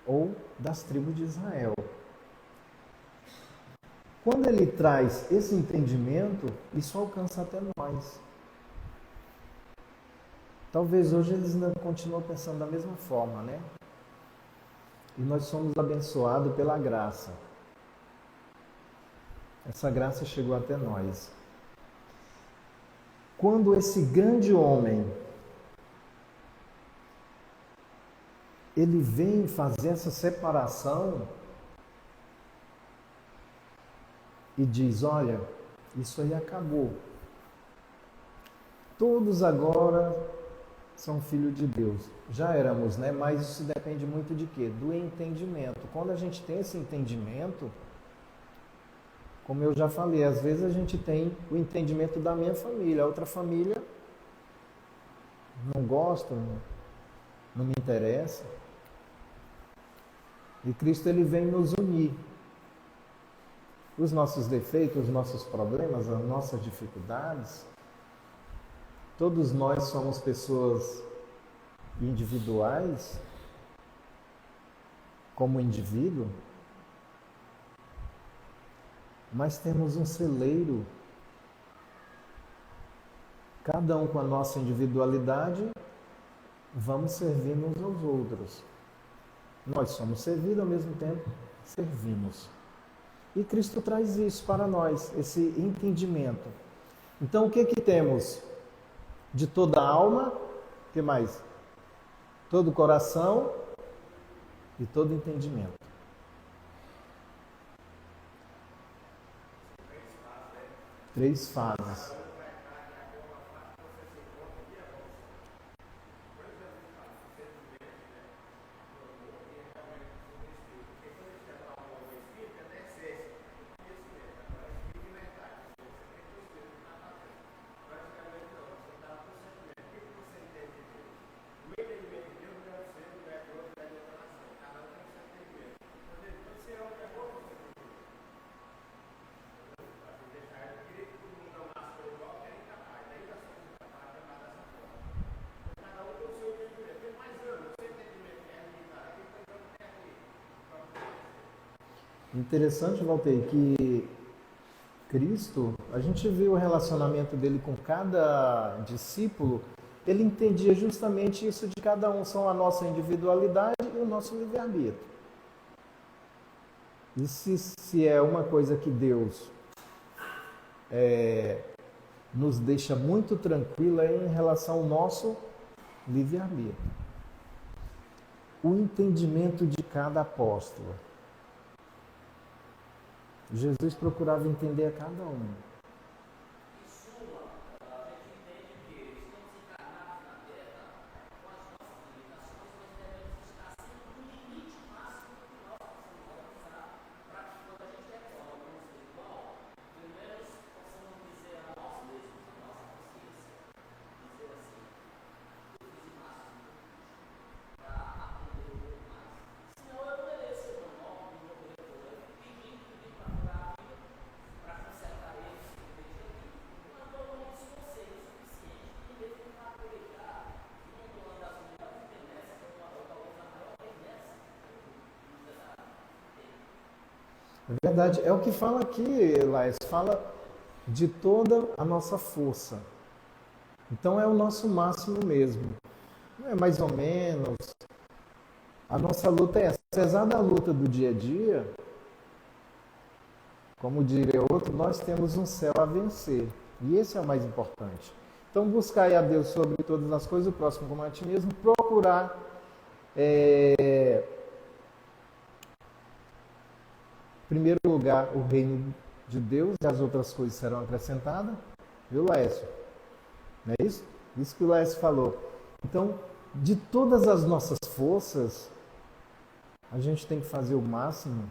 C: ou das tribos de Israel. Quando ele traz esse entendimento, isso alcança até nós. Talvez hoje eles ainda continuam pensando da mesma forma, né? E nós somos abençoados pela graça. Essa graça chegou até nós. Quando esse grande homem, ele vem fazer essa separação e diz, olha, isso aí acabou. Todos agora são filhos de Deus. Já éramos, né? Mas isso depende muito de quê? Do entendimento. Quando a gente tem esse entendimento, como eu já falei, às vezes a gente tem o entendimento da minha família, a outra família não gosta, não me interessa. E Cristo, ele vem nos unir. Os nossos defeitos, os nossos problemas, as nossas dificuldades, todos nós somos pessoas individuais, como indivíduo, mas temos um celeiro, cada um com a nossa individualidade, vamos servir uns aos outros. Nós somos servidos, ao mesmo tempo servimos. E Cristo traz isso para nós, esse entendimento. Então, o que temos? De toda a alma, o que mais? Todo o coração e todo entendimento. Três fases. Interessante, Walter, que Cristo, a gente viu o relacionamento dele com cada discípulo, ele entendia justamente isso de cada um, são a nossa individualidade e o nosso livre-arbítrio. E se é uma coisa que Deus nos deixa muito tranquila em relação ao nosso livre-arbítrio. O entendimento de cada apóstolo. Jesus procurava entender a cada um. É verdade, é o que fala aqui, Laís, fala de toda a nossa força. Então é o nosso máximo mesmo. Não é mais ou menos. A nossa luta é essa. Apesar da luta do dia a dia, como diria outro, nós temos um céu a vencer. E esse é o mais importante. Então buscar a Deus sobre todas as coisas, o próximo como a ti mesmo, procurar em primeiro lugar o reino de Deus e as outras coisas serão acrescentadas. Viu, Laércio? Não é isso? Isso que o Laércio falou. Então, de todas as nossas forças, a gente tem que fazer o máximo.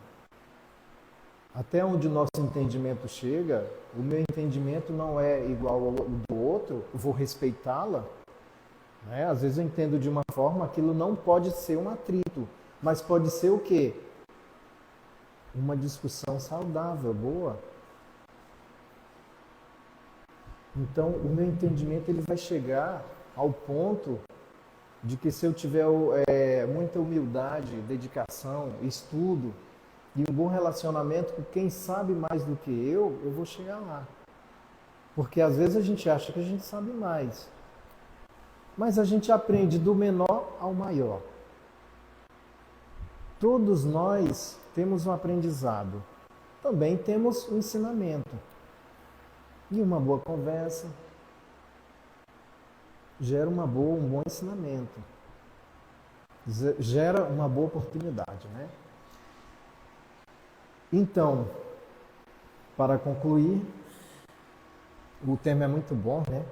C: Até onde o nosso entendimento chega, o meu entendimento não é igual ao do outro, eu vou respeitá-la. Né? Às vezes eu entendo de uma forma, aquilo não pode ser um atrito, mas pode ser o quê? Uma discussão saudável, boa. Então, o meu entendimento ele vai chegar ao ponto de que se eu tiver muita humildade, dedicação, estudo e um bom relacionamento com quem sabe mais do que eu vou chegar lá. Porque às vezes a gente acha que a gente sabe mais. Mas a gente aprende do menor ao maior. Todos nós temos um aprendizado. Também temos um ensinamento. E uma boa conversa gera um bom ensinamento. Gera uma boa oportunidade, né? Então, para concluir, o tema é muito bom, né?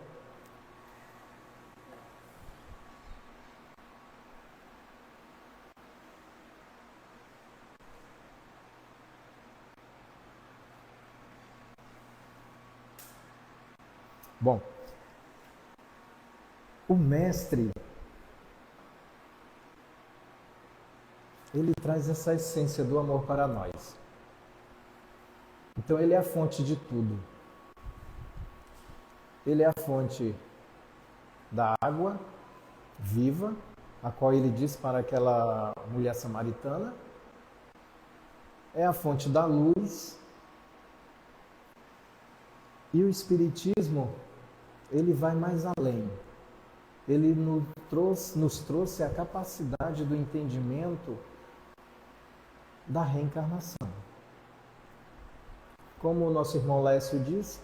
C: Bom, o mestre, ele traz essa essência do amor para nós. Então ele é a fonte de tudo. Ele é a fonte da água viva, a qual ele disse para aquela mulher samaritana. É a fonte da luz. E o Espiritismo, ele vai mais além. Ele nos trouxe a capacidade do entendimento da reencarnação. Como o nosso irmão Lécio disse,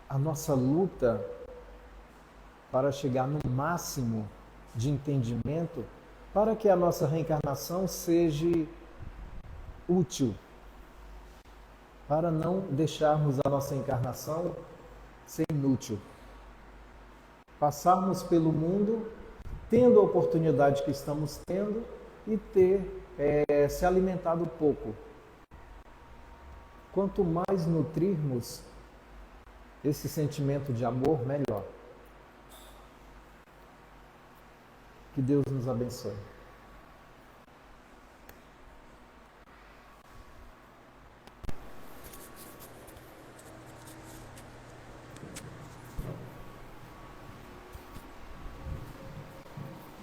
C: a nossa luta para chegar no máximo de entendimento para que a nossa reencarnação seja útil, para não deixarmos a nossa encarnação ser inútil. Passarmos pelo mundo tendo a oportunidade que estamos tendo e ter se alimentado pouco. Quanto mais nutrirmos esse sentimento de amor, melhor. Que Deus nos abençoe.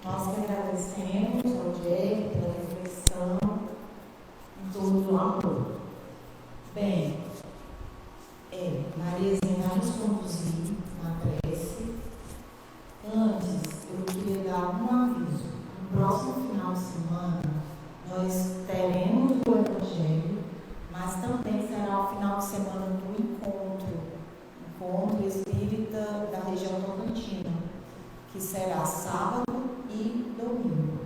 D: Nós agradecemos ao Diego pela reflexão, do amor. Bem, Mariazinha vai nos conduzir na prece. Antes, eu queria dar um aviso. No próximo final de semana, nós teremos o Evangelho, mas também será o final de semana do encontro espírita da região Tocantina, que será sábado e domingo.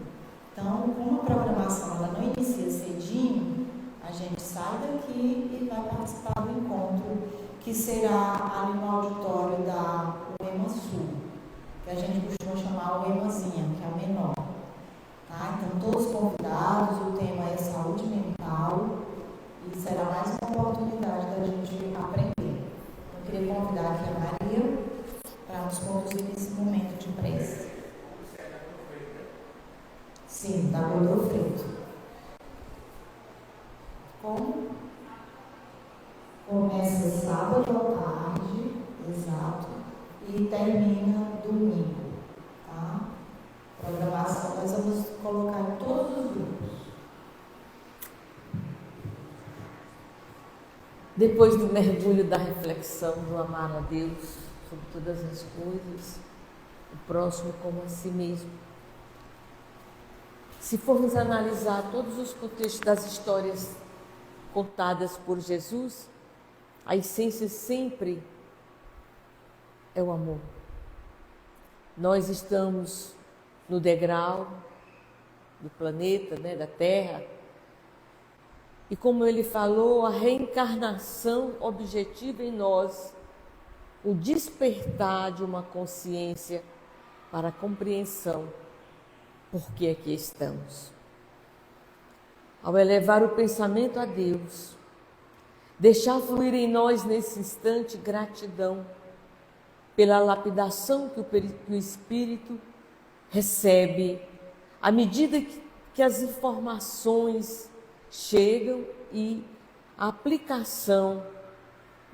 D: Então, como a programação ela não inicia cedinho, a gente sai daqui e vai participar do encontro, que será ali no auditório da UEMA Sul, que a gente costuma chamar UEMAzinha, que é o menor. Tá? Então, todos convidados, o tema é saúde mental e será mais uma oportunidade da gente aprender. Eu queria convidar aqui a Maria para nos conduzir nesse momento de prece. Sim, da Godofredo. Como? Começa sábado à tarde, exato, e termina domingo, tá? Programação nós vamos colocar em todos os grupos.
E: Depois do mergulho da reflexão do amar a Deus sobre todas as coisas, o próximo como a si mesmo. Se formos analisar todos os contextos das histórias contadas por Jesus, a essência sempre é o amor. Nós estamos no degrau do planeta, da Terra, e como ele falou, a reencarnação objetiva em nós, o despertar de uma consciência para a compreensão por que aqui estamos. Ao elevar o pensamento a Deus, deixar fluir em nós nesse instante gratidão pela lapidação que o Espírito recebe à medida que as informações chegam e a aplicação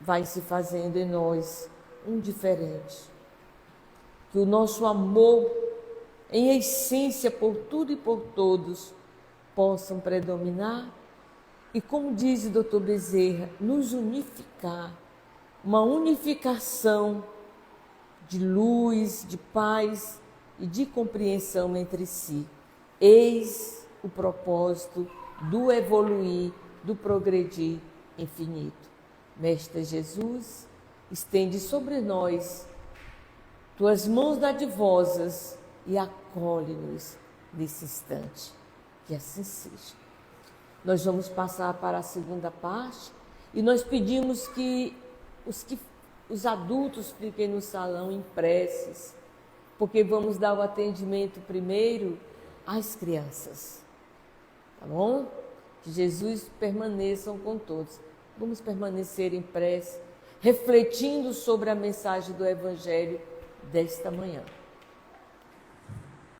E: vai se fazendo em nós um diferente. Que o nosso amor, em essência, por tudo e por todos, possam predominar e, como diz o Dr. Bezerra, nos unificar, uma unificação de luz, de paz e de compreensão entre si. Eis o propósito do evoluir, do progredir infinito. Mestre Jesus, estende sobre nós tuas mãos dadivosas e acolhe-nos nesse instante. Que assim seja. Nós vamos passar para a segunda parte e nós pedimos que os adultos fiquem no salão em preces, porque vamos dar o atendimento primeiro às crianças. Tá bom? Que Jesus permaneçam com todos. Vamos permanecer em prece, refletindo sobre a mensagem do Evangelho desta manhã.